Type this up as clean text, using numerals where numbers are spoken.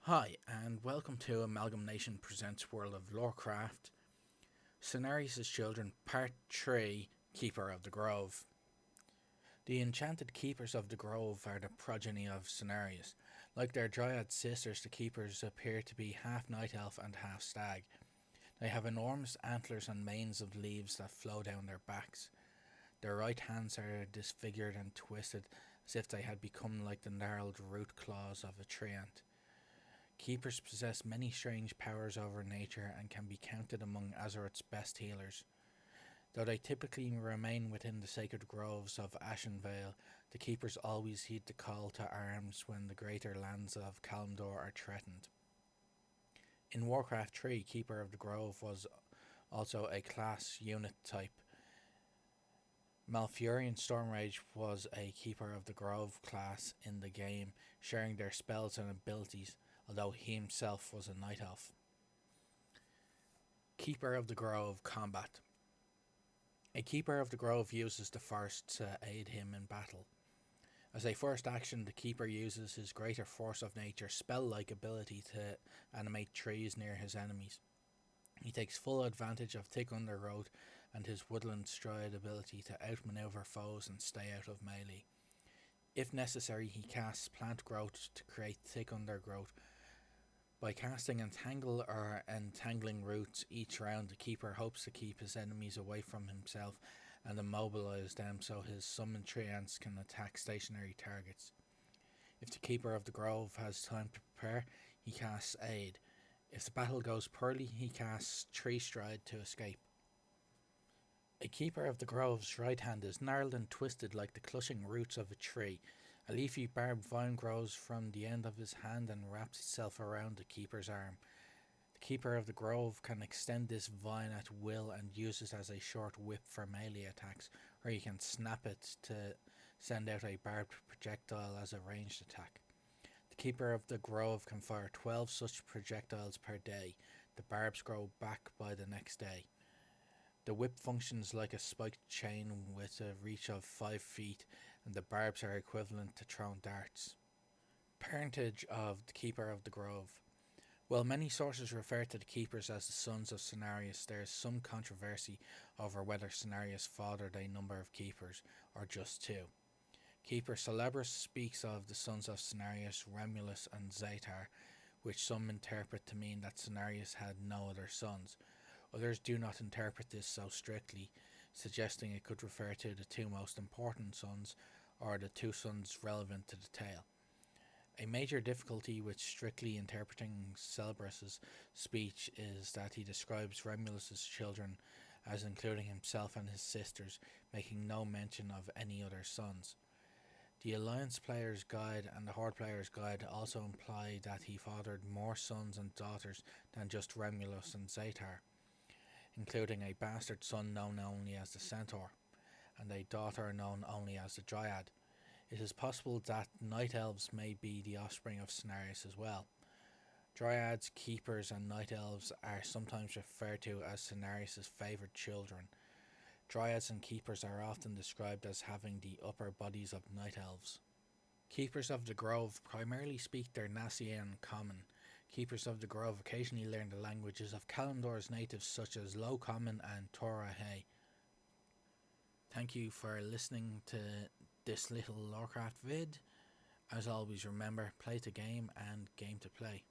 Hi, and welcome to AmalgamNation Presents World of Lorecraft, Cenarius' Children, Part 3, Keeper of the Grove. The enchanted Keepers of the Grove are the progeny of Cenarius. Like their dryad sisters, the Keepers appear to be half night elf and half stag. They have enormous antlers and manes of leaves that flow down their backs. Their right hands are disfigured and twisted, as if they had become like the gnarled root claws of a tree ant. Keepers possess many strange powers over nature and can be counted among Azeroth's best healers. Though they typically remain within the sacred groves of Ashenvale, the Keepers always heed the call to arms when the greater lands of Kalimdor are threatened. In Warcraft 3, Keeper of the Grove was also a class unit type. Malfurion Stormrage was a Keeper of the Grove class in the game, sharing their spells and abilities, although he himself was a night elf. Keeper of the Grove Combat. A Keeper of the Grove uses the Forest to aid him in battle. As a first action, the Keeper uses his Greater Force of Nature spell-like ability to animate trees near his enemies. He takes full advantage of thick undergrowth and his Woodland Stride ability to outmaneuver foes and stay out of melee. If necessary, he casts Plant Growth to create thick undergrowth. By casting Entangle or Entangling Roots each round, the Keeper hopes to keep his enemies away from himself and immobilize them so his summoned tree ants can attack stationary targets. If the Keeper of the Grove has time to prepare, he casts Aid. If the battle goes poorly, he casts Tree Stride to escape. A Keeper of the Grove's right hand is gnarled and twisted like the clutching roots of a tree. A leafy barbed vine grows from the end of his hand and wraps itself around the Keeper's arm. The Keeper of the Grove can extend this vine at will and use it as a short whip for melee attacks, or he can snap it to send out a barbed projectile as a ranged attack. The Keeper of the Grove can fire 12 such projectiles per day. The barbs grow back by the next day. The whip functions like a spiked chain with a reach of 5 feet, and the barbs are equivalent to thrown darts. Parentage of the Keeper of the Grove. While many sources refer to the Keepers as the sons of Cenarius, there is some controversy over whether Cenarius fathered a number of Keepers, or just two. Keeper Celebrus speaks of the sons of Cenarius, Remulus and Zatar, which some interpret to mean that Cenarius had no other sons. Others do not interpret this so strictly, suggesting it could refer to the two most important sons, or the two sons relevant to the tale. A major difficulty with strictly interpreting Celebrus's speech is that he describes Remulus's children as including himself and his sisters, making no mention of any other sons. The Alliance Player's Guide and the Horde Player's Guide also imply that he fathered more sons and daughters than just Remulus and Zatar, including a bastard son known only as the Centaur, and a daughter known only as the Dryad. It is possible that Night Elves may be the offspring of Cenarius as well. Dryads, Keepers, and Night Elves are sometimes referred to as Cenarius' favoured children. Dryads and Keepers are often described as having the upper bodies of Night Elves. Keepers of the Grove primarily speak their Nassian Common. Keepers of the Grove occasionally learn the languages of Kalimdor's natives such as Low Common and Torah Hay. Thank you for listening to this little Lorecraft vid. As always, remember, play to game and game to play.